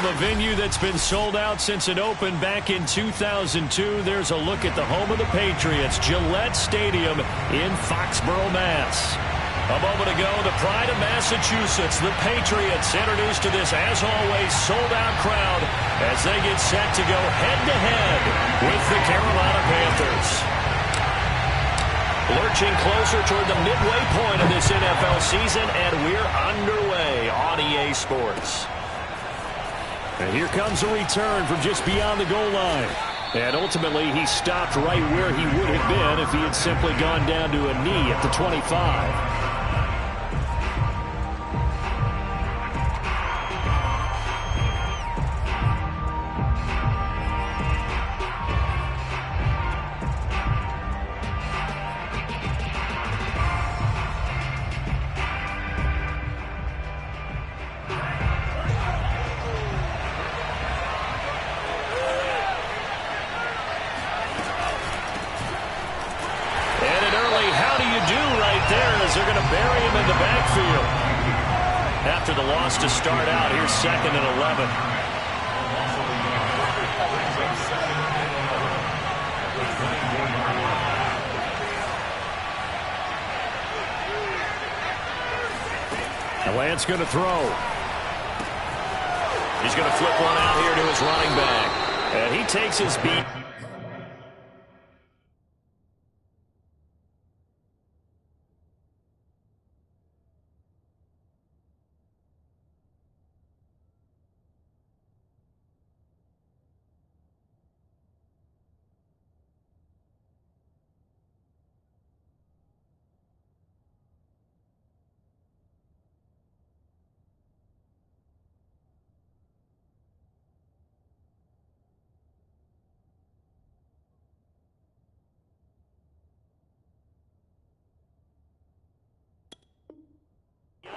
From a venue that's been sold out since it opened back in 2002, there's a look at the home of the Patriots, Gillette Stadium in Foxborough, Mass. A moment ago, the pride of Massachusetts, the Patriots, introduced to this, as always, sold-out crowd as they get set to go head-to-head with the Carolina Panthers. Lurching closer toward the midway point of this NFL season, and we're underway on EA Sports. And here comes a return from just beyond the goal line. And ultimately, he stopped right where he would have been if he had simply gone down to a knee at the 25. They're going to bury him in the backfield. After the loss to start out, here's 2nd and 11. And Lance going to throw. He's going to flip one out here to his running back. And he takes his beat.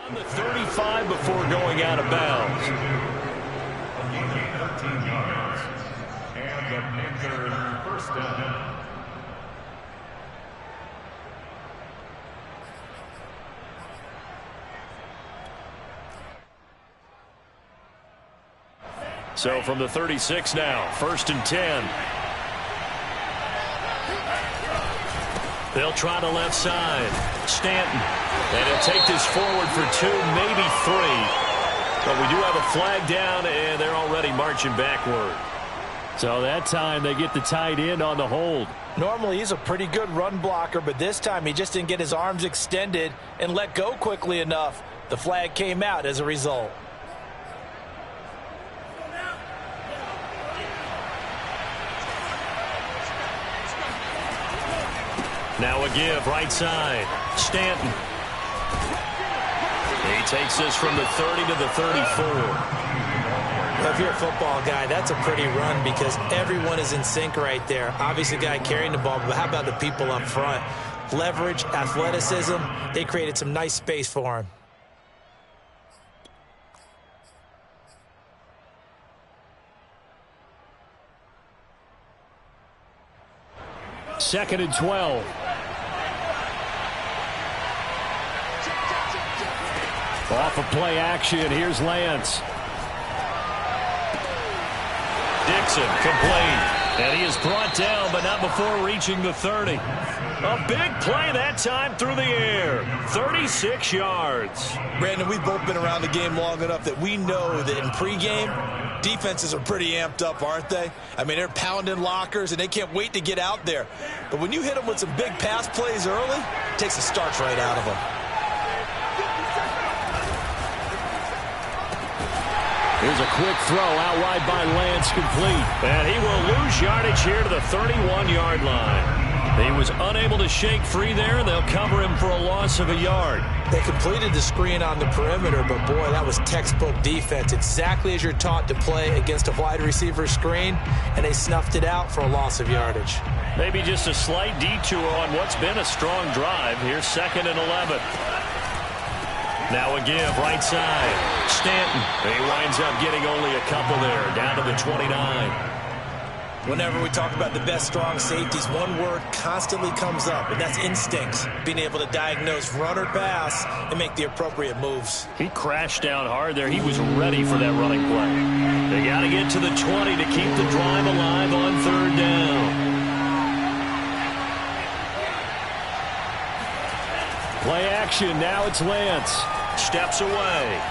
On the 35 before going out of bounds. 13 yards. And the Panther first down. So from the 36 now, 1st and 10. They'll try the left side. Stanton. And he'll take this forward for 2, maybe 3. But we do have a flag down, and they're already marching backward. So that time they get the tight end on the hold. Normally he's a pretty good run blocker, but this time he just didn't get his arms extended and let go quickly enough. The flag came out as a result. Now a give, right side. Stanton. He takes this from the 30 to the 34. If you're a football guy, that's a pretty run because everyone is in sync right there. Obviously, the guy carrying the ball, but how about the people up front? Leverage, athleticism, they created some nice space for him. Second and 12. Off of play action, here's Lance. Dixon, complete. And he is brought down, but not before reaching the 30. A big play that time through the air. 36 yards. Brandon, we've both been around the game long enough that we know that in pregame, defenses are pretty amped up, aren't they? I mean, they're pounding lockers, and they can't wait to get out there. But when you hit them with some big pass plays early, it takes the starch right out of them. Here's a quick throw out wide by Lance, complete. And he will lose yardage here to the 31-yard line. He was unable to shake free there, and they'll cover him for a loss of a yard. They completed the screen on the perimeter, but boy, that was textbook defense. Exactly as you're taught to play against a wide receiver screen, and they snuffed it out for a loss of yardage. Maybe just a slight detour on what's been a strong drive. Here's 2nd and 11. Now a give, right side. Stanton. He winds up getting only a couple there, down to the 29. Whenever we talk about the best strong safeties, one word constantly comes up, and that's instincts. Being able to diagnose run or pass and make the appropriate moves. He crashed down hard there. He was ready for that running play. They got to get to the 20 to keep the drive alive on third down. Play action. Now it's Lance. Steps away.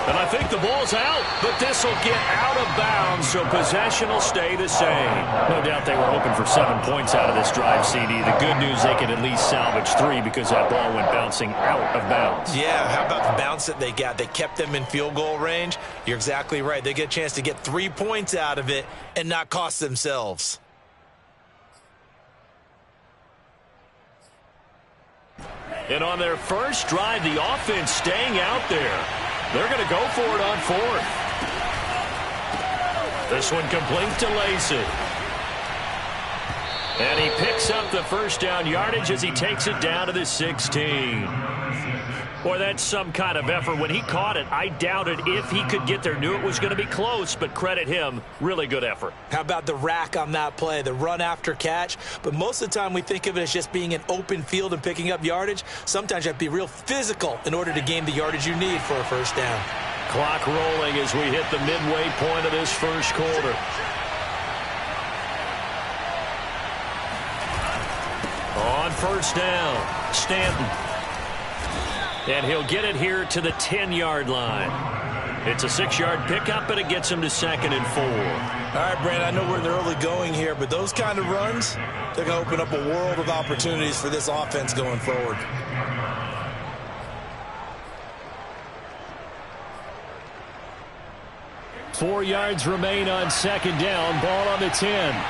And I think the ball's out, but this will get out of bounds, so possession will stay the same. No doubt they were hoping for 7 points out of this drive, CD. The good news, they can at least salvage 3 because that ball went bouncing out of bounds. Yeah, how about the bounce that they got? They kept them in field goal range. You're exactly right. They get a chance to get 3 points out of it and not cost themselves. And on their first drive, the offense staying out there. They're going to go for it on fourth. This one complete to Lacey. And he picks up the first down yardage as he takes it down to the 16. Boy, that's some kind of effort. When he caught it, I doubted if he could get there. Knew it was going to be close, but credit him. Really good effort. How about the rack on that play, the run after catch? But most of the time we think of it as just being an open field and picking up yardage. Sometimes you have to be real physical in order to gain the yardage you need for a first down. Clock rolling as we hit the midway point of this first quarter. On first down, Stanton. And he'll get it here to the 10-yard line. It's a 6-yard pickup, and it gets him to 2nd and 4. All right, Brandon, I know we're in the early going here, but those kind of runs, they're going to open up a world of opportunities for this offense going forward. Four yards remain on 2nd down. Ball on the 10.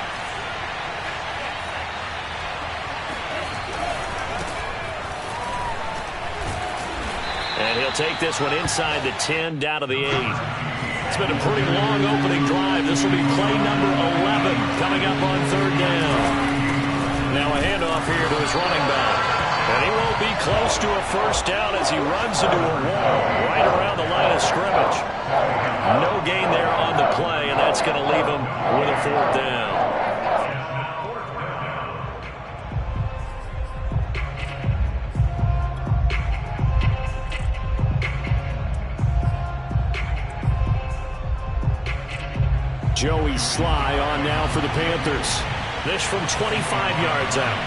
And he'll take this one inside the 10 down to the 8. It's been a pretty long opening drive. This will be play number 11 coming up on 3rd down. Now a handoff here to his running back. And he won't be close to a first down as he runs into a wall right around the line of scrimmage. No gain there on the play, and that's going to leave him with a 4th down. Joey Sly on now for the Panthers. This from 25 yards out.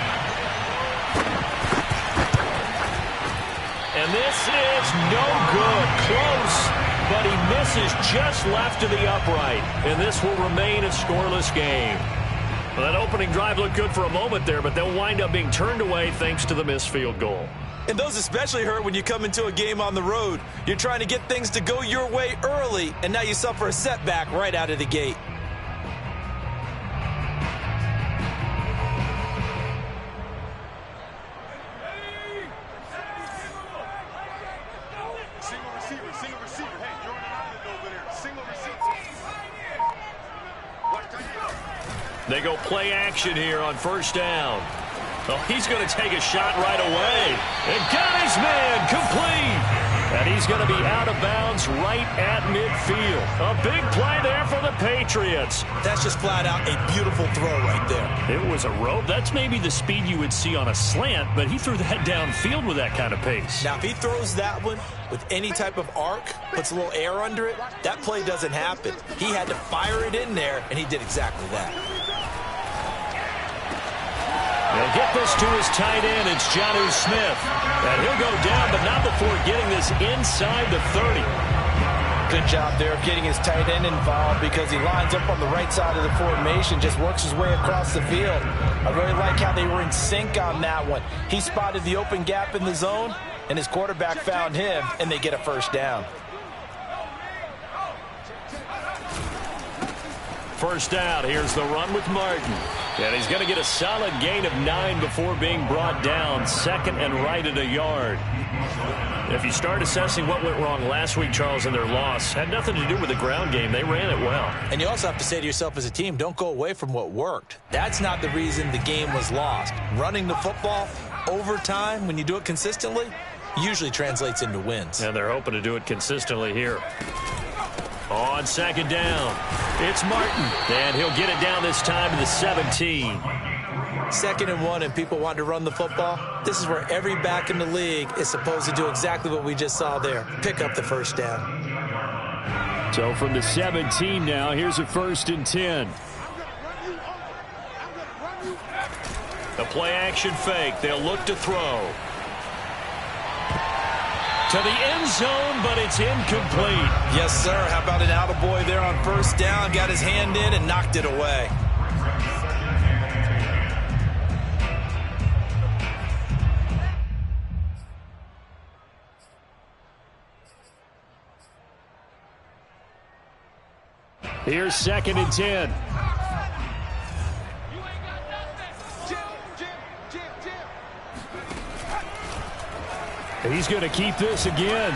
And this is no good. Close, but he misses just left of the upright. And this will remain a scoreless game. Well, that opening drive looked good for a moment there, but they'll wind up being turned away thanks to the missed field goal. And those especially hurt when you come into a game on the road. You're trying to get things to go your way early, and now you suffer a setback right out of the gate. They go play action here on first down. Oh, he's going to take a shot right away. And got his man complete. And he's going to be out of bounds right at midfield. A big play there for the Patriots. That's just flat out a beautiful throw right there. It was a rope. That's maybe the speed you would see on a slant, but he threw that downfield with that kind of pace. Now, if he throws that one with any type of arc, puts a little air under it, that play doesn't happen. He had to fire it in there, and he did exactly that. They'll get this to his tight end. It's Jonnu Smith. And he'll go down, but not before getting this inside the 30. Good job there of getting his tight end involved because he lines up on the right side of the formation, just works his way across the field. I really like how they were in sync on that one. He spotted the open gap in the zone, and his quarterback found him, and they get a first down. First down. Here's the run with Martin. And he's going to get a solid gain of 9 before being brought down. 2nd and right at a yard. If you start assessing what went wrong last week, Charles, in their loss, had nothing to do with the ground game. They ran it well. And you also have to say to yourself as a team, don't go away from what worked. That's not the reason the game was lost. Running the football over time, when you do it consistently, usually translates into wins. And they're hoping to do it consistently here. On 2nd down, it's Martin. And he'll get it down this time to the 17. 2nd and 1, and people want to run the football. This is where every back in the league is supposed to do exactly what we just saw there. Pick up the first down. So from the 17 now, here's a 1st and 10. The play-action fake. They'll look to throw. To the end zone, but it's incomplete. Yes, sir. How about an attaboy there on 1st down? Got his hand in and knocked it away. Here's 2nd and 10. He's going to keep this again.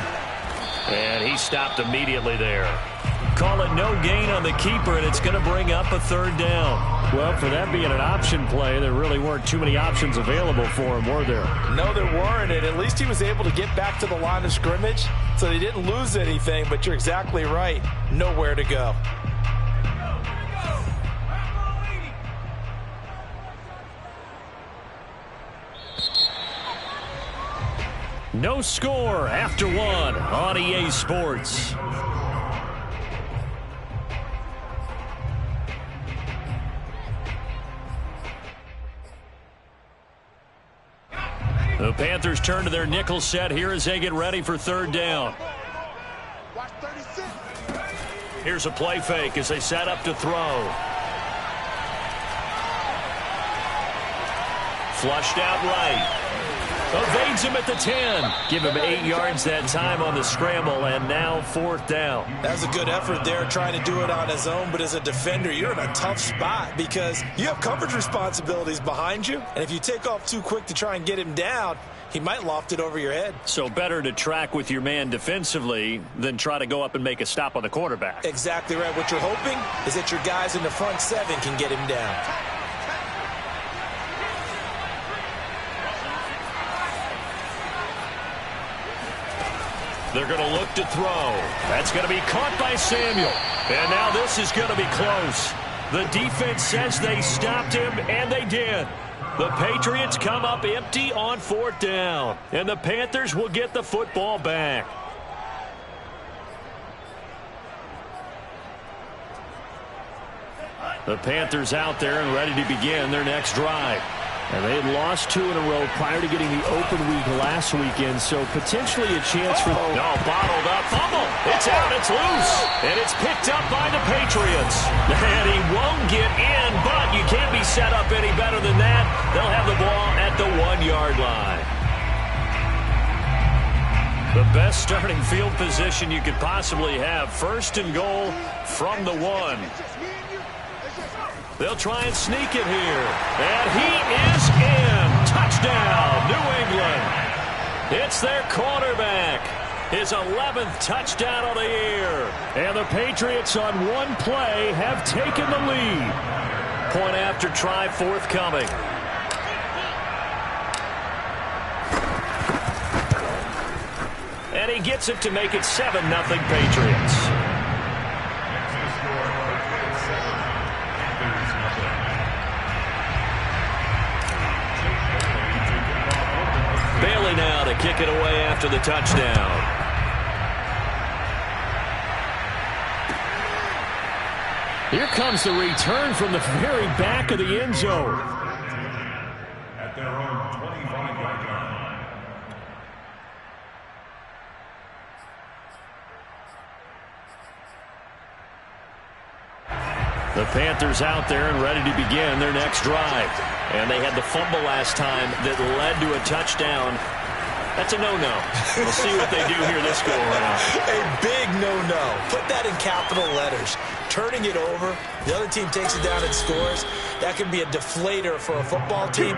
And he stopped immediately there. Call it no gain on the keeper, and it's going to bring up a 3rd down. Well, for that being an option play, there really weren't too many options available for him, were there? No, there weren't, and at least he was able to get back to the line of scrimmage, so they didn't lose anything, but you're exactly right. Nowhere to go. No score after 1 on EA Sports. The Panthers turn to their nickel set here as they get ready for 3rd down. Here's a play fake as they set up to throw. Flushed out right. Evades him at the 10. Give him 8 yards that time on the scramble, and now 4th down. That was a good effort there, trying to do it on his own, but as a defender, you're in a tough spot because you have coverage responsibilities behind you, and if you take off too quick to try and get him down, he might loft it over your head. So better to track with your man defensively than try to go up and make a stop on the quarterback. Exactly right. What you're hoping is that your guys in the front 7 can get him down. They're going to look to throw. That's going to be caught by Samuel. And now this is going to be close. The defense says they stopped him, and they did. The Patriots come up empty on 4th down. And the Panthers will get the football back. The Panthers out there and ready to begin their next drive. And they had lost 2 in a row prior to getting the open week last weekend, so potentially a chance for... No, bottled up. Fumble. It's out. It's loose. And it's picked up by the Patriots. And he won't get in, but you can't be set up any better than that. They'll have the ball at the 1-yard line. The best starting field position you could possibly have. 1st and goal from the 1. They'll try and sneak it here. And he is in. Touchdown, New England. It's their quarterback. His 11th touchdown of the year. And the Patriots on 1 play have taken the lead. Point after try forthcoming. And he gets it to make it 7-0 Patriots. Bailey now to kick it away after the touchdown. Here comes the return from the very back of the end zone. At their own 25-yard line. The Panthers out there and ready to begin their next drive. And they had the fumble last time that led to a touchdown. That's a no-no. We'll see what they do here this go-around. A big no-no. Put that in capital letters. Turning it over, the other team takes it down and scores. That can be a deflator for a football team.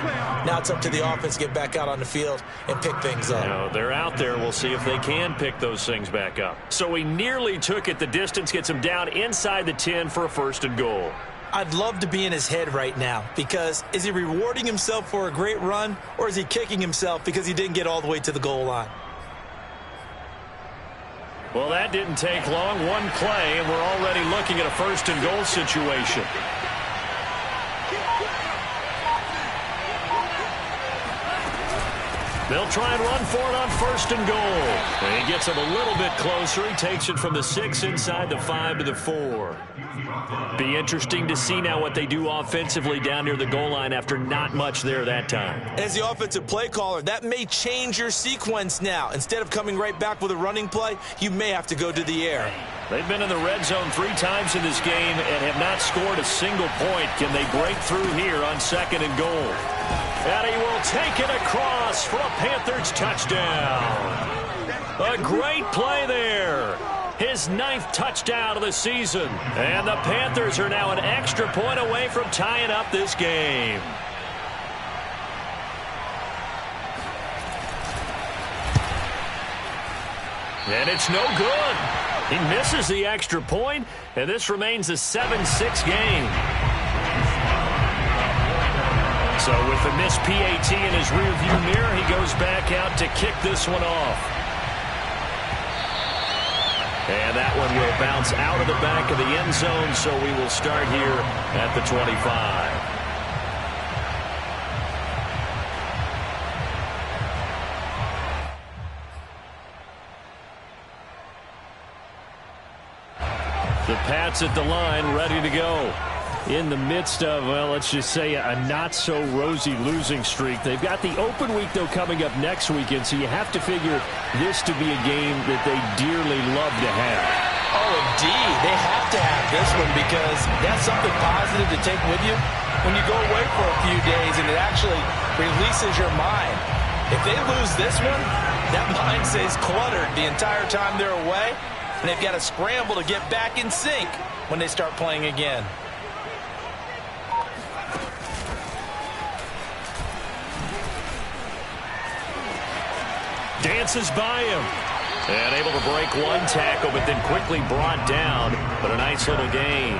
Now it's up to the offense to get back out on the field and pick things up. You know, they're out there. We'll see if they can pick those things back up. So he nearly took it. The distance gets him down inside the 10 for a 1st and goal. I'd love to be in his head right now because is he rewarding himself for a great run or is he kicking himself because he didn't get all the way to the goal line? Well, that didn't take long. 1 play, and we're already looking at a 1st and goal situation. They'll try and run for it on 1st and goal. And he gets him a little bit closer. He takes it from the 6 inside the 5 to the 4. Be interesting to see now what they do offensively down near the goal line after not much there that time. As the offensive play caller, that may change your sequence now. Instead of coming right back with a running play, you may have to go to the air. They've been in the red zone 3 times in this game and have not scored a single point. Can they break through here on 2nd and goal? And he will take it across for a Panthers touchdown. A great play there. His 9th touchdown of the season. And the Panthers are now an extra point away from tying up this game. And it's no good. He misses the extra point, and this remains a 7-6 game. So with the missed PAT in his rearview mirror, he goes back out to kick this one off. And that one will bounce out of the back of the end zone, so we will start here at the 25. The Pats at the line, ready to go. In the midst of, well, let's just say a not-so-rosy losing streak. They've got the open week, though, coming up next weekend, so you have to figure this to be a game that they dearly love to have. Oh, indeed. They have to have this one because that's something positive to take with you when you go away for a few days, and it actually releases your mind. If they lose this one, that mind stays cluttered the entire time they're away, and they've got to scramble to get back in sync when they start playing again. Dances by him. And able to break one tackle, but then quickly brought down. But a nice little gain.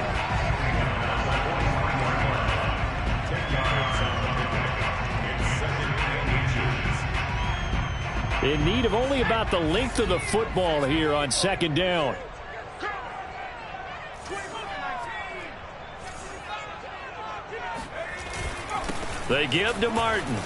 In need of only about the length of the football here on 2nd down. They give to Martin.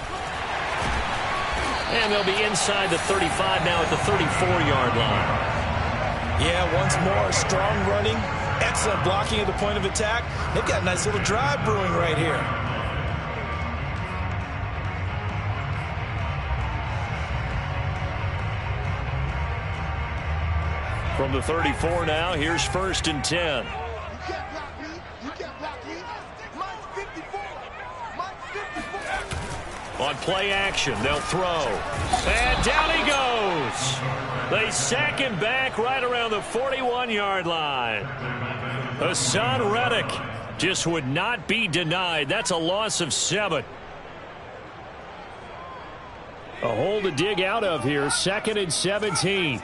And they'll be inside the 35 now at the 34-yard line. Yeah, once more, strong running, excellent blocking at the point of attack. They've got a nice little drive brewing right here. From the 34 now, here's 1st and 10. On play action, they'll throw. And down he goes. They sack him back right around the 41-yard line. Hassan Reddick just would not be denied. That's a loss of 7. A hole to dig out of here. 2nd and 17.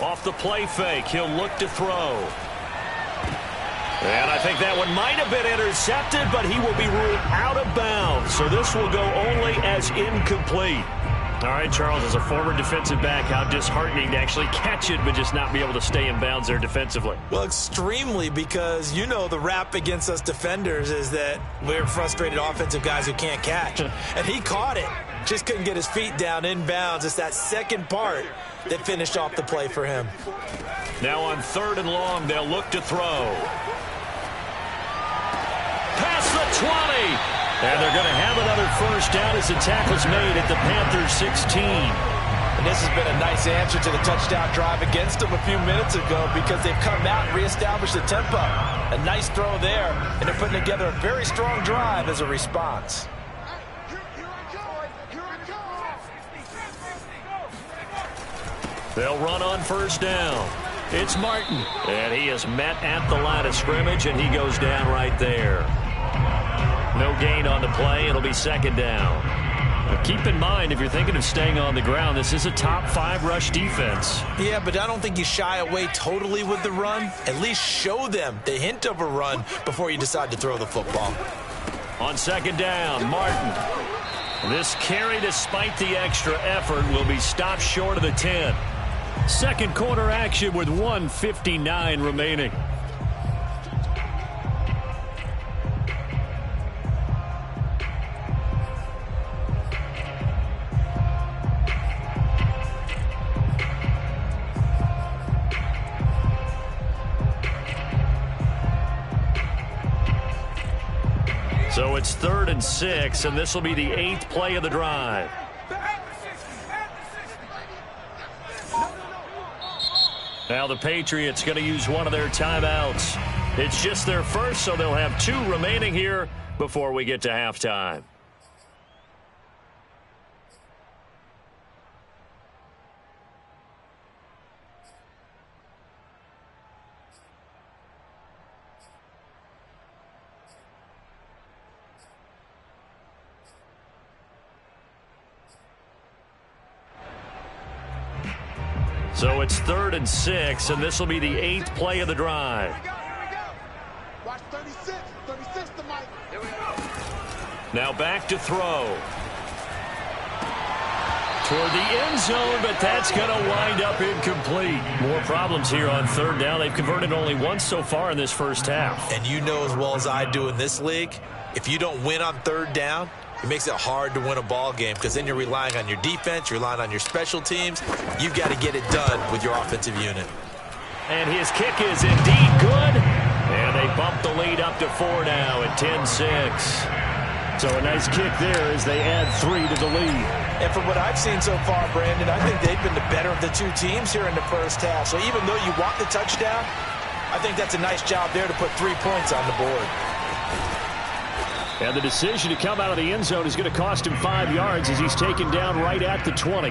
Off the play fake, he'll look to throw. And I think that one might have been intercepted, but he will be ruled out of bounds. So this will go only as incomplete. All right, Charles, as a former defensive back, how disheartening to actually catch it, but just not be able to stay in bounds there defensively. Well, extremely, because you know the rap against us defenders is that we're frustrated offensive guys who can't catch. And he caught it. Just couldn't get his feet down in bounds. It's that second part that finished off the play for him. Now on 3rd and long, they'll look to throw. Past the 20. And they're going to have another 1st down as the tackle's made at the Panthers 16. And this has been a nice answer to the touchdown drive against them a few minutes ago because they've come out and reestablished the tempo. A nice throw there, and they're putting together a very strong drive as a response. They'll run on 1st down. It's Martin. And he is met at the line of scrimmage, and he goes down right there. No gain on the play. It'll be 2nd down. Now keep in mind, if you're thinking of staying on the ground, this is a top 5 rush defense. Yeah, but I don't think you shy away totally with the run. At least show them the hint of a run before you decide to throw the football. On 2nd down, Martin. This carry, despite the extra effort, will be stopped short of the 10. Second quarter action with 1:59 remaining. So it's 3rd and 6, and this will be the 8th play of the drive. Now the Patriots going to use one of their timeouts. It's just their first, so they'll have 2 remaining here before we get to halftime. So it's 3rd and 6, and this will be the 8th play of the drive. Watch 36 to Mike. Here we go. Now back to throw. Toward the end zone, but that's going to wind up incomplete. More problems here on 3rd down. They've converted only once so far in this first half. And you know as well as I do in this league, if you don't win on 3rd down, it makes it hard to win a ball game because then you're relying on your defense, you're relying on your special teams. You've got to get it done with your offensive unit. And his kick is indeed good. And they bump the lead up to 4 now at 10-6. So a nice kick there as they add 3 to the lead. And from what I've seen so far, Brandon, I think they've been the better of the 2 teams here in the first half. So even though you want the touchdown, I think that's a nice job there to put 3 points on the board. And the decision to come out of the end zone is going to cost him 5 yards as he's taken down right at the 20.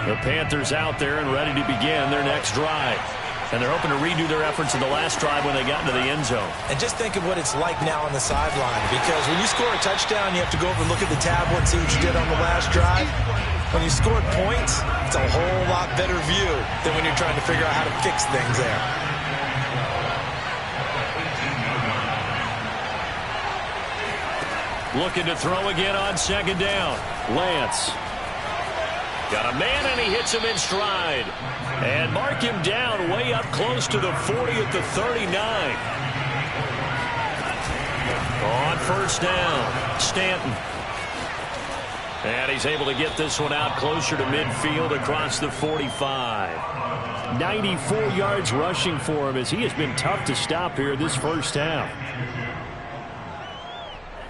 The Panthers out there and ready to begin their next drive. And they're hoping to redo their efforts in the last drive when they got into the end zone. And just think of what it's like now on the sideline, because when you score a touchdown, you have to go over and look at the tablet and see what you did on the last drive. When you scored points, it's a whole lot better view than when you're trying to figure out how to fix things there. Looking to throw again on 2nd down. Lance. Got a man, and he hits him in stride. And mark him down way up close to the 40 at the 39. On 1st down, Stanton. And he's able to get this one out closer to midfield across the 45. 94 yards rushing for him as he has been tough to stop here this first half.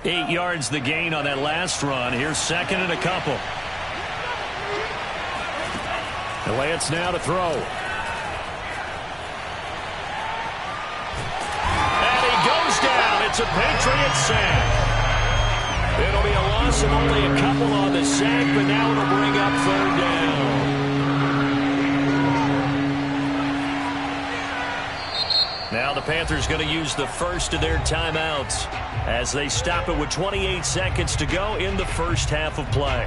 8 yards the gain on that last run. Here's 2nd and a couple. Lance now to throw. And he goes down. It's a Patriot sack. It'll be a loss of only a couple on the sack, but now it'll bring up 3rd down. Now the Panthers going to use the first of their timeouts as they stop it with 28 seconds to go in the first half of play.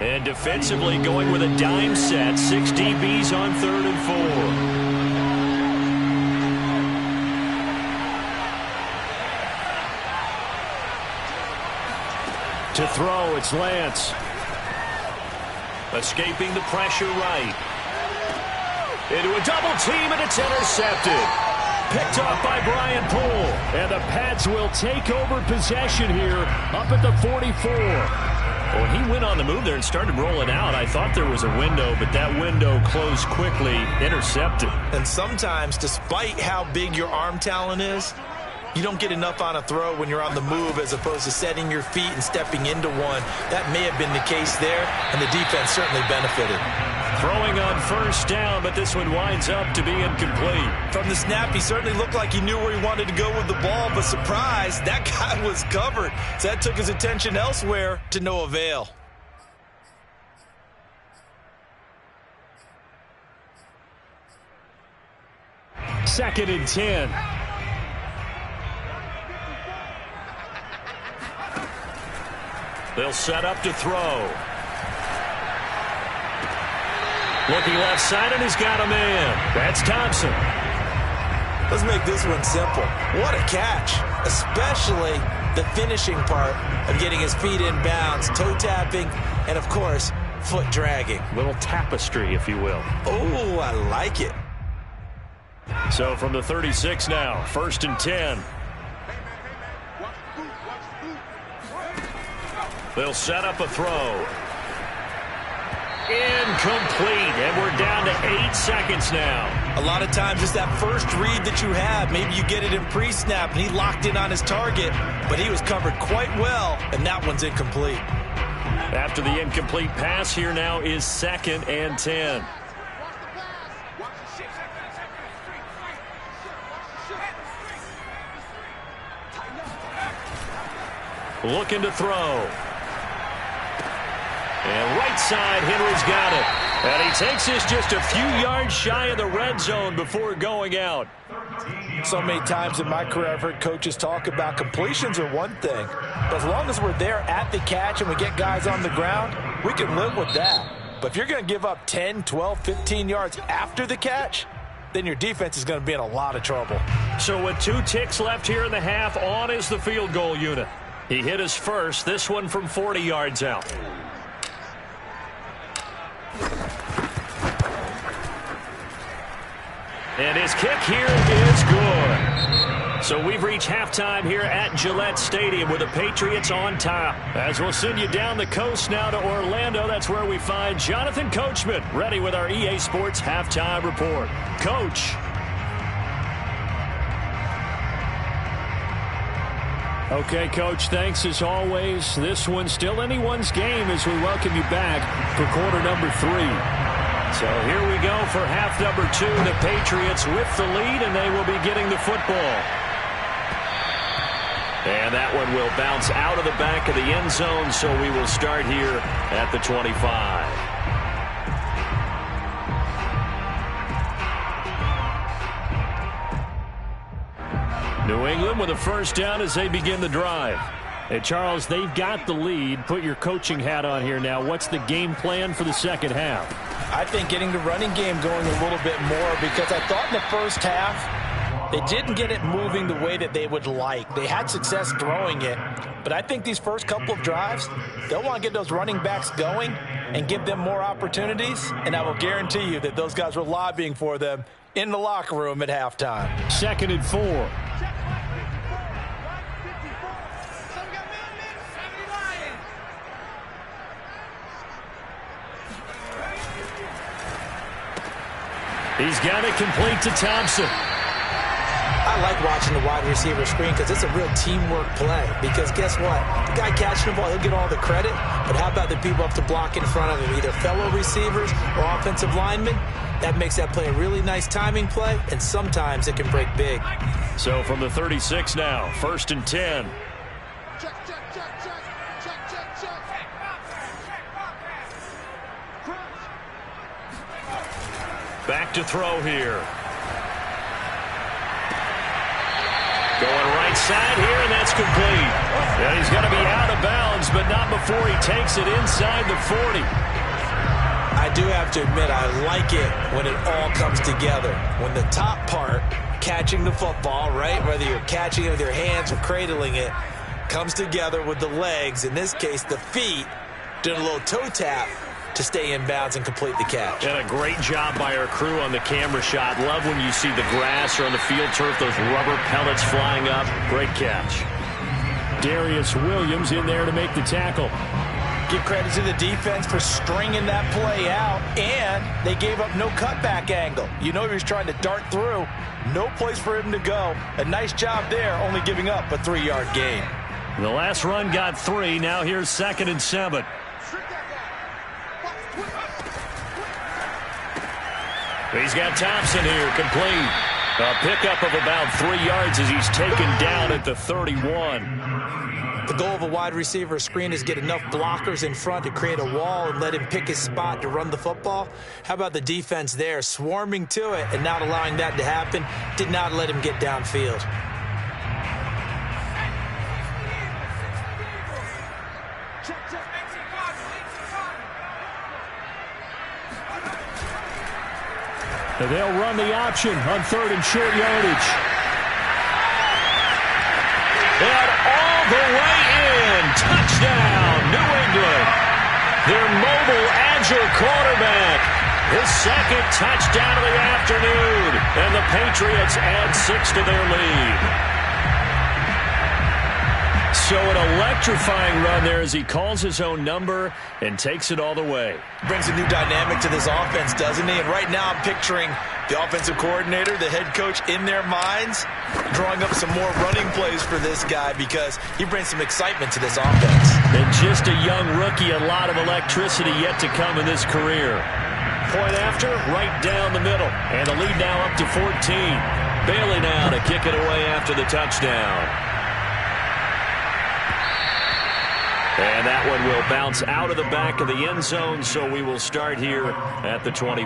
And defensively going with a dime set. 6 DBs on 3rd and 4. To throw, it's Lance. Escaping the pressure right. Into a double team, and it's intercepted. Picked off by Brian Poole. And the Pats will take over possession here up at the 44. When he went on the move there and started rolling out, I thought there was a window, but that window closed quickly, intercepted. And sometimes, despite how big your arm talent is, you don't get enough on a throw when you're on the move as opposed to setting your feet and stepping into one. That may have been the case there, and the defense certainly benefited. Throwing on 1st down, but this one winds up to be incomplete. From the snap, he certainly looked like he knew where he wanted to go with the ball, but surprise, that guy was covered. So that took his attention elsewhere to no avail. 2nd and 10. They'll set up to throw. Looking left side, and he's got a man. That's Thompson. Let's make this one simple. What a catch, especially the finishing part of getting his feet in bounds, toe tapping, and, of course, foot dragging. Little tapestry, if you will. Oh, I like it. So from the 36 now, 1st and 10. They'll set up a throw. Incomplete, and we're down to 8 seconds now. A lot of times it's that first read that you have. Maybe you get it in pre-snap, and he locked in on his target, but he was covered quite well, and that one's incomplete. After the incomplete pass, here now is 2nd and 10. Looking to throw. And right side, Henry's got it. And he takes this just a few yards shy of the red zone before going out. So many times in my career, I've heard coaches talk about completions are one thing. But as long as we're there at the catch and we get guys on the ground, we can live with that. But if you're going to give up 10, 12, 15 yards after the catch, then your defense is going to be in a lot of trouble. So with 2 ticks left here in the half, on is the field goal unit. He hit his first, this one from 40 yards out. And his kick here is good. So we've reached halftime here at Gillette Stadium with the Patriots on top. As we'll send you down the coast now to Orlando, that's where we find Jonathan Coachman ready with our EA Sports halftime report. Coach. Okay, Coach, thanks as always. This one's still anyone's game as we welcome you back for quarter number 3. So here we go for half number 2. The Patriots with the lead, and they will be getting the football. And that one will bounce out of the back of the end zone, so we will start here at the 25. New England with a first down as they begin the drive. Hey, Charles, they've got the lead. Put your coaching hat on here now. What's the game plan for the second half? I think getting the running game going a little bit more, because I thought in the first half they didn't get it moving the way that they would like. They had success throwing it, but I think these first couple of drives, they'll want to get those running backs going and give them more opportunities, and I will guarantee you that those guys were lobbying for them in the locker room at halftime. 2nd and 4. He's got it complete to Thompson. I like watching the wide receiver screen because it's a real teamwork play. Because guess what? The guy catching the ball, he'll get all the credit. But how about the people up to block in front of him, either fellow receivers or offensive linemen? That makes that play a really nice timing play, and sometimes it can break big. So from the 36 now, 1st and 10. Check, check, check, check. Check, check, check. Back to throw here. Going right side here, and that's complete. And he's going to be out of bounds, but not before he takes it inside the 40. I do have to admit, I like it when it all comes together. When the top part, catching the football, right, whether you're catching it with your hands or cradling it, comes together with the legs, in this case the feet, doing a little toe tap to stay in bounds and complete the catch. And a great job by our crew on the camera shot. Love when you see the grass or on the field turf, those rubber pellets flying up. Great catch. Darius Williams in there to make the tackle. Give credit to the defense for stringing that play out, and they gave up no cutback angle. You know he was trying to dart through. No place for him to go. A nice job there, only giving up a 3-yard gain. The last run got 3. Now here's 2nd and 7. He's got Thompson here, complete. A pickup of about 3 yards as he's taken down at the 31. The goal of a wide receiver screen is get enough blockers in front to create a wall and let him pick his spot to run the football. How about the defense there, swarming to it and not allowing that to happen? Did not let him get downfield. They'll run the option on 3rd and short yardage. And all the way in. Touchdown, New England. Their mobile, agile quarterback. His second touchdown of the afternoon. And the Patriots add 6 to their lead. So an electrifying run there as he calls his own number and takes it all the way. Brings a new dynamic to this offense, doesn't he? And right now I'm picturing the offensive coordinator, the head coach in their minds, drawing up some more running plays for this guy because he brings some excitement to this offense. And just a young rookie, a lot of electricity yet to come in this career. Point after, right down the middle. And the lead now up to 14. Bailey now to kick it away after the touchdown. And that one will bounce out of the back of the end zone, so we will start here at the 25.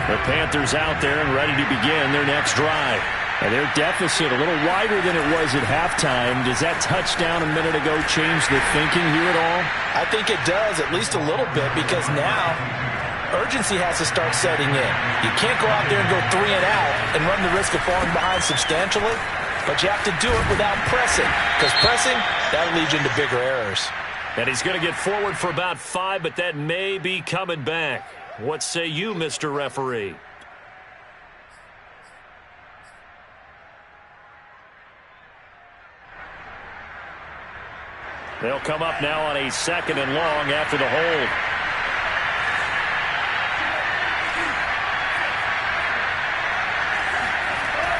The Panthers out there and ready to begin their next drive. And their deficit a little wider than it was at halftime. Does that touchdown a minute ago change the thinking here at all? I think it does, at least a little bit, because now urgency has to start setting in. You can't go out there and go 3 and out and run the risk of falling behind substantially, but you have to do it without pressing, because pressing, that'll lead you into bigger errors. And he's going to get forward for about 5, but that may be coming back. What say you, Mr. Referee? They'll come up now on a 2nd and long after the hold.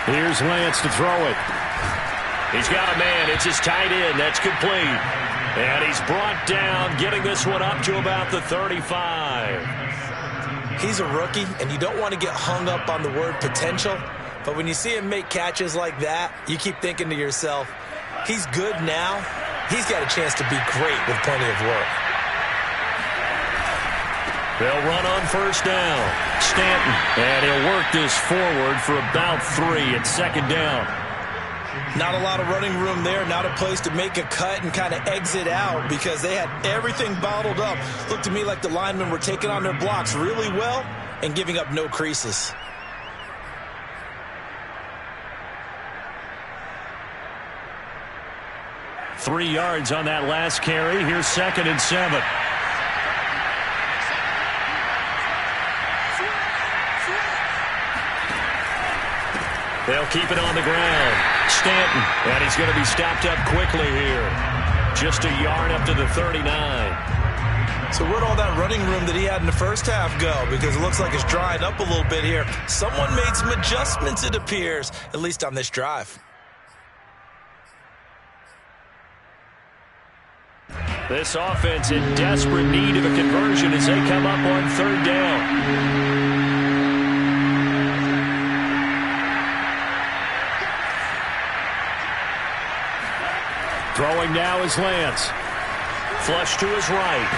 Here's Lance to throw it. He's got a man. It's his tight end. That's complete. And he's brought down, getting this one up to about the 35. He's a rookie, and you don't want to get hung up on the word potential. But when you see him make catches like that, you keep thinking to yourself, he's good now. He's got a chance to be great with plenty of work. They'll run on 1st down. Stanton, and he'll work this forward for about 3 at 2nd down. Not a lot of running room there, not a place to make a cut and kind of exit out because they had everything bottled up. Looked to me like the linemen were taking on their blocks really well and giving up no creases. Three yards on that last carry. Here's 2nd and 7. They'll keep it on the ground. Stanton, and he's going to be stopped up quickly here. Just a yard up to the 39. So where'd all that running room that he had in the first half go? Because it looks like it's drying up a little bit here. Someone made some adjustments, it appears, at least on this drive. This offense in desperate need of a conversion as they come up on 3rd down. Throwing now is Lance. Flush to his right.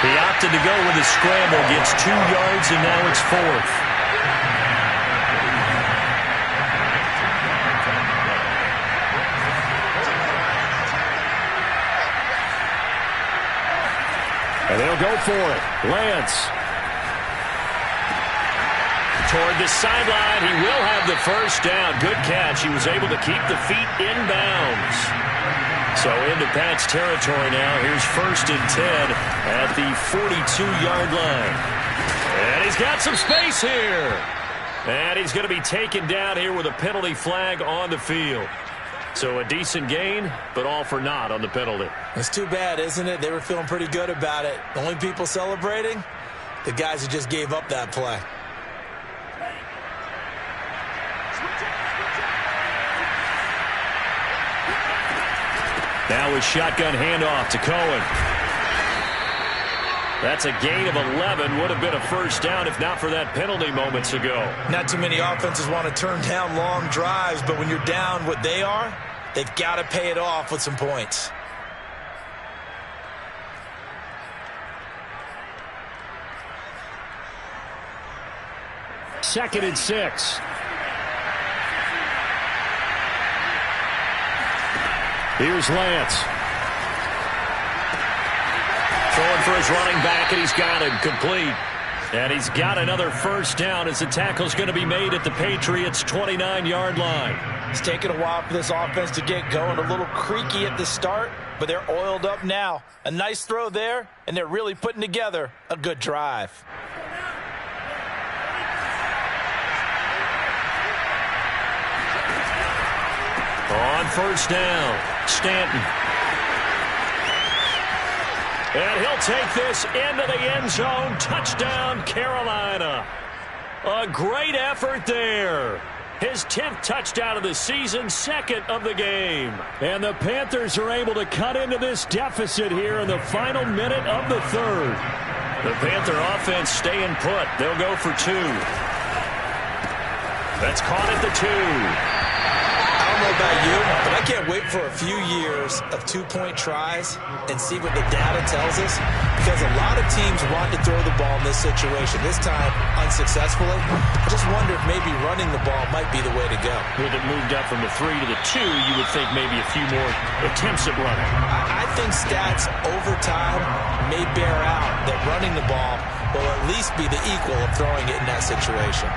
He opted to go with a scramble, gets 2 yards, and now it's 4th. And they'll go for it. Lance. Toward the sideline, he will have the 1st down. Good catch. He was able to keep the feet in bounds. So into Pat's territory now. Here's 1st and 10 at the 42-yard line. And he's got some space here. And he's going to be taken down here with a penalty flag on the field. So a decent gain, but all for naught on the penalty. It's too bad, isn't it? They were feeling pretty good about it. The only people celebrating, the guys who just gave up that play. Now a shotgun handoff to Cohen. That's a gain of 11. Would have been a first down if not for that penalty moments ago. Not too many offenses want to turn down long drives, but when you're down what they are, they've got to pay it off with some points. Second and 6. Here's Lance. Throwing for his running back, and he's got him complete. And he's got another first down as the tackle's going to be made at the Patriots' 29-yard line. It's taken a while for this offense to get going. A little creaky at the start, but they're oiled up now. A nice throw there, and they're really putting together a good drive. On first down, Stanton. And he'll take this into the end zone. Touchdown, Carolina. A great effort there. His 10th touchdown of the season, second of the game. And the Panthers are able to cut into this deficit here in the final minute of the third. The Panther offense staying put. They'll go for 2. That's caught at the 2. I don't know about you, but I can't wait for a few years of 2-point tries and see what the data tells us, because a lot of teams want to throw the ball in this situation, this time unsuccessfully. I just wonder if maybe running the ball might be the way to go. With it moved up from the 3 to the 2, you would think maybe a few more attempts at running. I think stats over time may bear out that running the ball will at least be the equal of throwing it in that situation.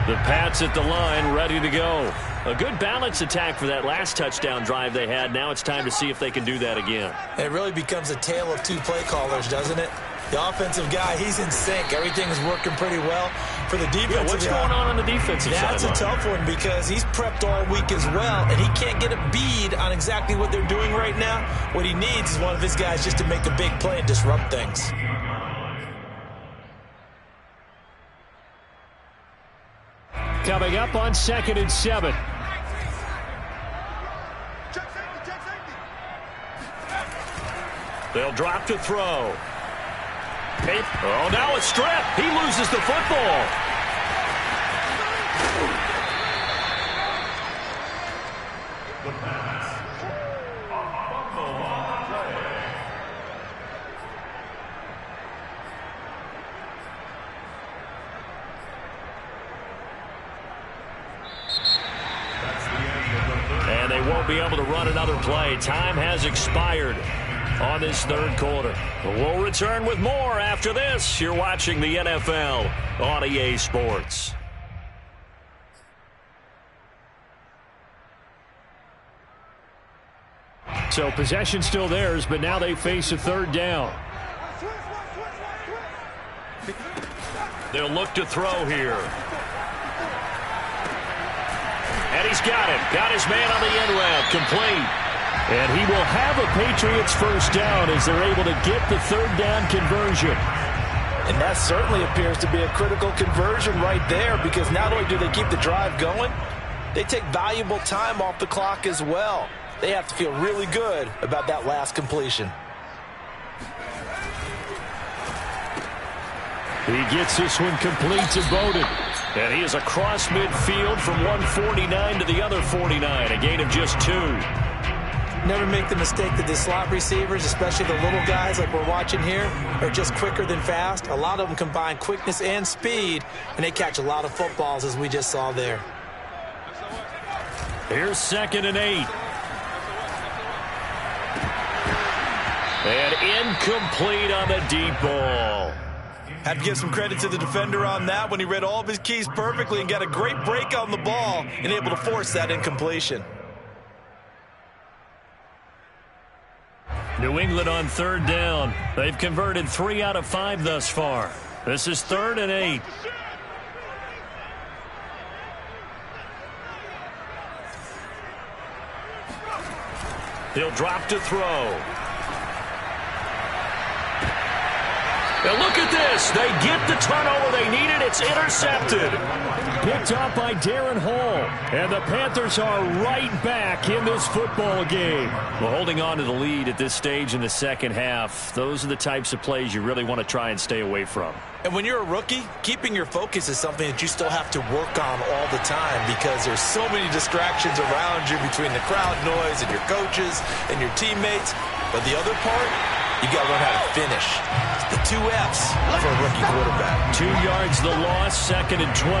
The Pats at the line, ready to go. A good balance attack for that last touchdown drive they had. Now it's time to see if they can do that again. It really becomes a tale of 2 play callers, doesn't it? The offensive guy, he's in sync. Everything's working pretty well. For the defensive guy, what's going on the defensive side? That's a tough one because he's prepped all week as well, and he can't get a bead on exactly what they're doing right now. What he needs is one of his guys just to make a big play and disrupt things. Coming up on 2nd and 7. They'll drop to throw. Oh, now a strip. He loses the football. And they won't be able to run another play. Time has expired on this third quarter. We'll return with more after this. You're watching the NFL on EA Sports. So possession still theirs, but now they face a third down. They'll look to throw here. And he's got him. Got his man on the end route. Complete. And he will have a Patriots first down as they're able to get the third down conversion. And that certainly appears to be a critical conversion right there, because not only do they keep the drive going, they take valuable time off the clock as well. They have to feel really good about that last completion. He gets this one complete to Bowden. And he is across midfield from 149 to the other 49, a gain of just 2. Never make the mistake that the slot receivers, especially the little guys like we're watching here, are just quicker than fast. A lot of them combine quickness and speed, and they catch a lot of footballs, as we just saw there. Here's 2nd and 8. And incomplete on the deep ball. Have to give some credit to the defender on that when he read all of his keys perfectly and got a great break on the ball and able to force that incompletion. New England on third down. They've converted 3 out of 5 thus far. This is 3rd and 8. He'll drop to throw. And look at this. They get the turnover they needed. It's intercepted. Picked up by Darren Hall. And the Panthers are right back in this football game. Well, holding on to the lead at this stage in the second half, those are the types of plays you really want to try and stay away from. And when you're a rookie, keeping your focus is something that you still have to work on all the time because there's so many distractions around you between the crowd noise and your coaches and your teammates. But the other part, you got to learn how to finish. It's the 2 F's for a rookie quarterback. 2 yards the loss, 2nd and 12.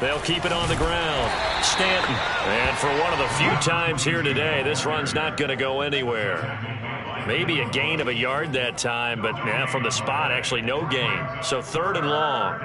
They'll keep it on the ground. Stanton. And for one of the few times here today, this run's not going to go anywhere. Maybe a gain of a yard that time, but from the spot, actually no gain. So 3rd and long.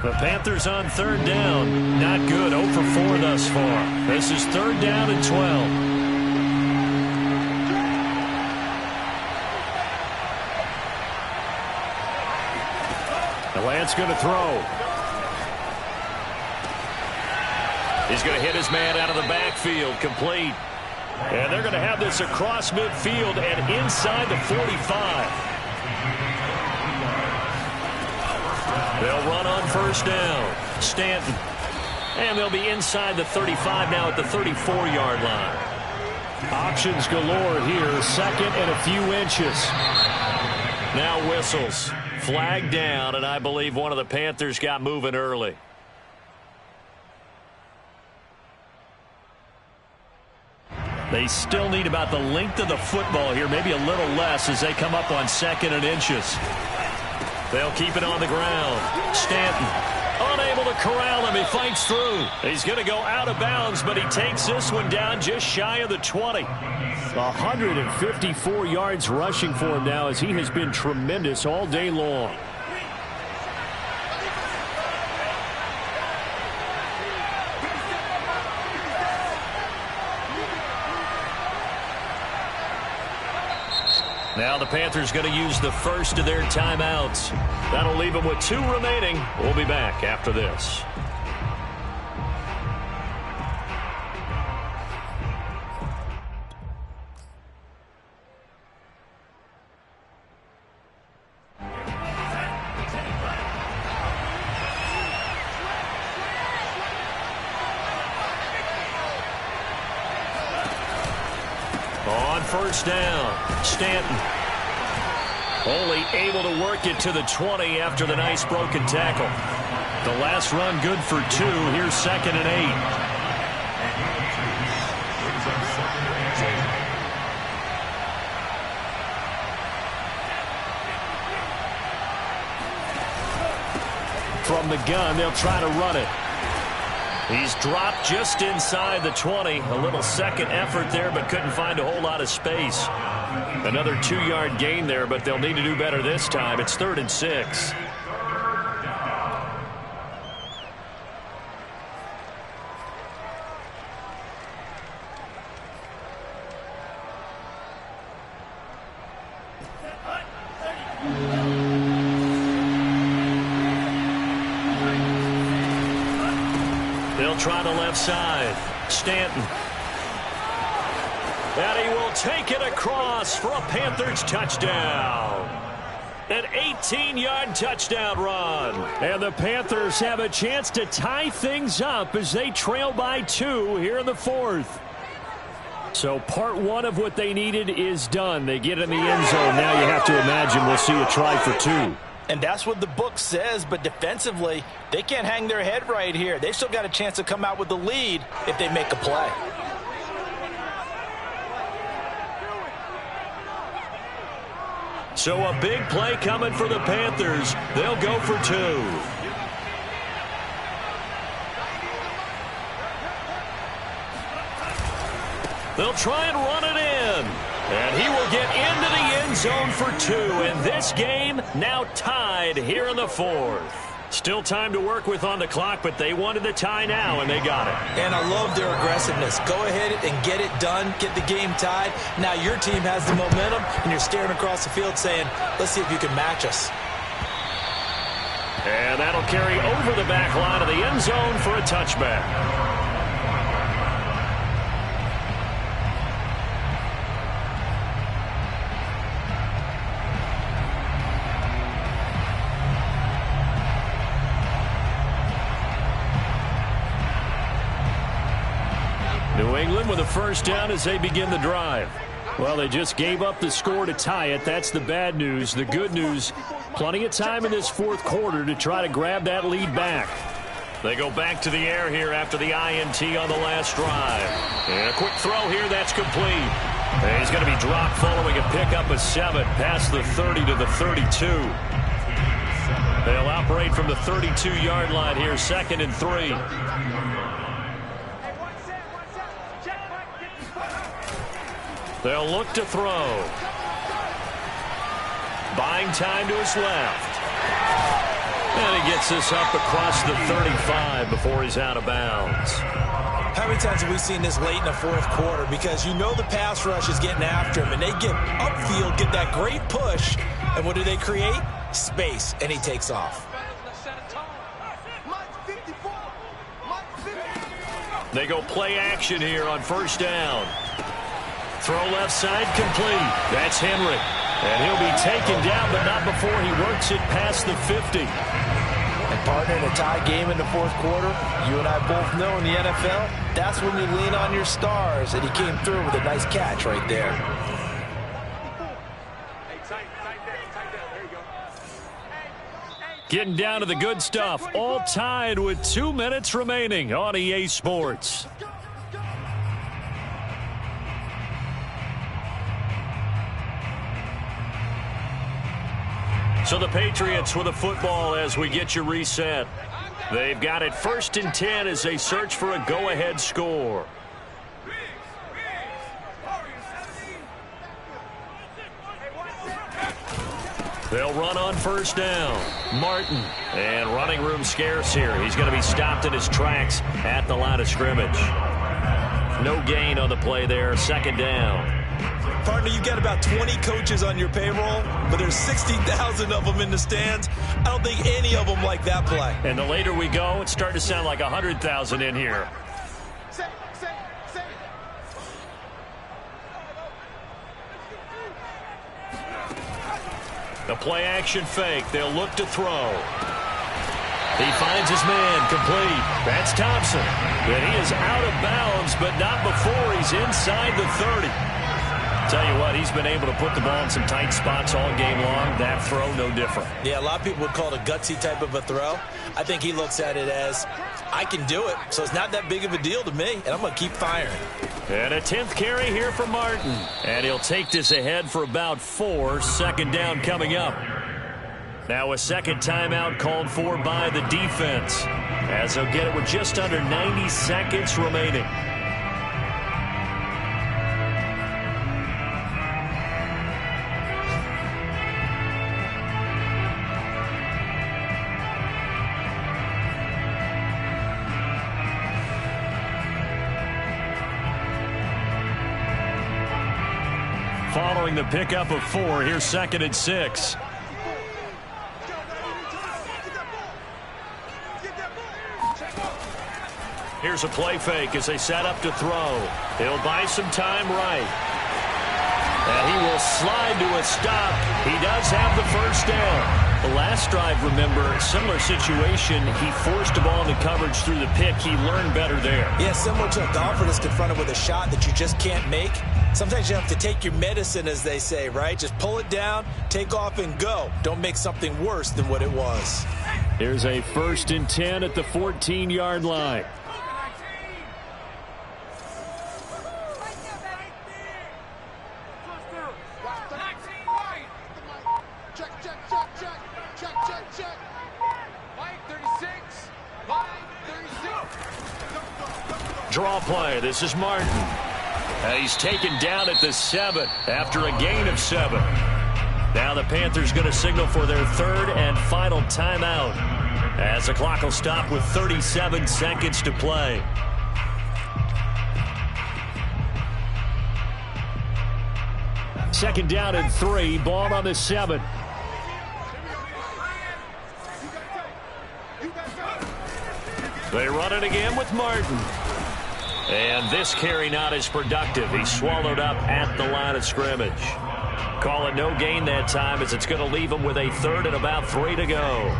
The Panthers on 3rd down. Not good. 0 for 4 thus far. This is 3rd down and 12. The Lance going to throw. He's going to hit his man out of the backfield. Complete. And they're going to have this across midfield and inside the 45. They'll run on 1st down. Stanton. And they'll be inside the 35 now at the 34-yard line. Options galore here. 2nd and a few inches. Now whistles. Flag down, and I believe one of the Panthers got moving early. They still need about the length of the football here, maybe a little less as they come up on 2nd and inches. They'll keep it on the ground. Stanton unable to corral him. He fights through. He's going to go out of bounds, but he takes this one down just shy of the 20. 154 yards rushing for him now as he has been tremendous all day long. Now the Panthers going to use the first of their timeouts. That'll leave them with 2 remaining. We'll be back after this. On 1st down, Stanton. Only able to work it to the 20 after the nice broken tackle. The last run good for 2. Here's 2nd and 8. From the gun, they'll try to run it. He's dropped just inside the 20. A little second effort there, but couldn't find a whole lot of space. Another 2-yard gain there, but they'll need to do better this time. It's 3rd and 6. They'll try the left side. Stanton. And he will take it across for a Panthers touchdown. An 18-yard touchdown run. And the Panthers have a chance to tie things up as they trail by 2 here in the 4th. So part 1 of what they needed is done. They get in the end zone. Now you have to imagine we'll see a try for 2. And that's what the book says, but defensively, they can't hang their head right here. They've still got a chance to come out with the lead if they make a play. So a big play coming for the Panthers. They'll go for 2. They'll try and run it in. And he will get into the end zone for 2. And this game now tied here in the 4th. Still time to work with on the clock, but they wanted the tie now, and they got it. And I love their aggressiveness. Go ahead and get it done, get the game tied. Now your team has the momentum, and you're staring across the field saying, let's see if you can match us. And that'll carry over the back line of the end zone for a touchback. New England with a first down as they begin the drive. Well, they just gave up the score to tie it. That's the bad news. The good news, plenty of time in this 4th quarter to try to grab that lead back. They go back to the air here after the INT on the last drive. And a quick throw here, that's complete. And he's going to be dropped following a pickup of 7 past the 30 to the 32. They'll operate from the 32-yard line here, 2nd and 3. They'll look to throw. Buying time to his left. And he gets this up across the 35 before he's out of bounds. How many times have we seen this late in the 4th quarter? Because you know the pass rush is getting after him, and they get upfield, get that great push, and what do they create? Space, and he takes off. They go play action here on first down. Throw left side complete. That's Henry. And he'll be taken down, but not before he works it past the 50. And partner, in a tie game in the 4th quarter, you and I both know in the NFL, that's when you lean on your stars. And he came through with a nice catch right there. Getting down to the good stuff. All tied with 2 minutes remaining on EA Sports. So the Patriots with a football as we get you reset. They've got it 1st and 10 as they search for a go-ahead score. They'll run on first down. Martin. And running room scarce here. He's going to be stopped in his tracks at the line of scrimmage. No gain on the play there. 2nd down. Partner, you got about 20 coaches on your payroll, but there's 60,000 of them in the stands. I don't think any of them like that play. And the later we go, it's starting to sound like 100,000 in here. The play action fake. They'll look to throw. He finds his man complete. That's Thompson. And he is out of bounds, but not before he's inside the 30. Tell you what, he's been able to put the ball in some tight spots all game long. That throw, no different. Yeah, a lot of people would call it a gutsy type of a throw. I think he looks at it as, I can do it, so it's not that big of a deal to me, and I'm going to keep firing. And a 10th carry here for Martin. And he'll take this ahead for about 4. 2nd down coming up. Now a 2nd timeout called for by the defense, as they'll get it with just under 90 seconds remaining. Following the pickup of 4, here's 2nd and 6. Here's a play fake as they set up to throw. He'll buy some time right. And he will slide to a stop. He does have the first down. The last drive, remember, similar situation. He forced a ball into coverage through the pick. He learned better there. Yeah, similar to a golfer that's confronted with a shot that you just can't make. Sometimes you have to take your medicine, as they say, right? Just pull it down, take off, and go. Don't make something worse than what it was. Here's a 1st and 10 at the 14-yard line. Draw play. This is Martin. He's taken down at the 7 after a gain of 7. Now the Panthers going to signal for their third and final timeout as the clock will stop with 37 seconds to play. Second down and 3, ball on the 7. They run it again with Martin. And this carry not as productive. He's swallowed up at the line of scrimmage. Call it no gain that time as it's going to leave him with a third and about 3 to go.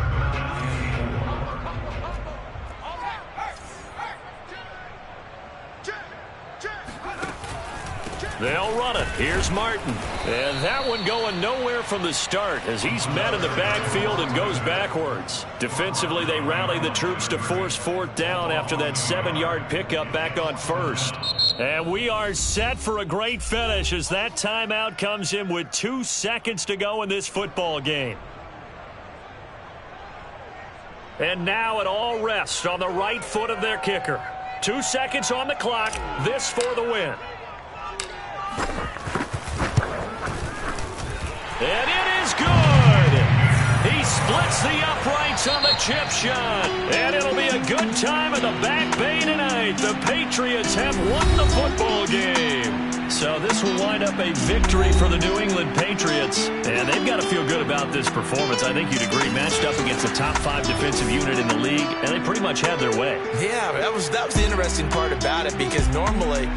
They'll run it. Here's Martin. And that one going nowhere from the start as he's met in the backfield and goes backwards. Defensively, they rally the troops to force fourth down after that 7-yard pickup back on first. And we are set for a great finish as that timeout comes in with 2 seconds to go in this football game. And now it all rests on the right foot of their kicker. 2 seconds on the clock. This for the win. And it is good. He splits the uprights on the chip shot. And it'll be a good time in the back bay tonight. The Patriots have won the football game. So this will wind up a victory for the New England Patriots. And they've got to feel good about this performance. I think you'd agree. Matched up against the top 5 defensive unit in the league. And they pretty much had their way. Yeah, that was the interesting part about it because normally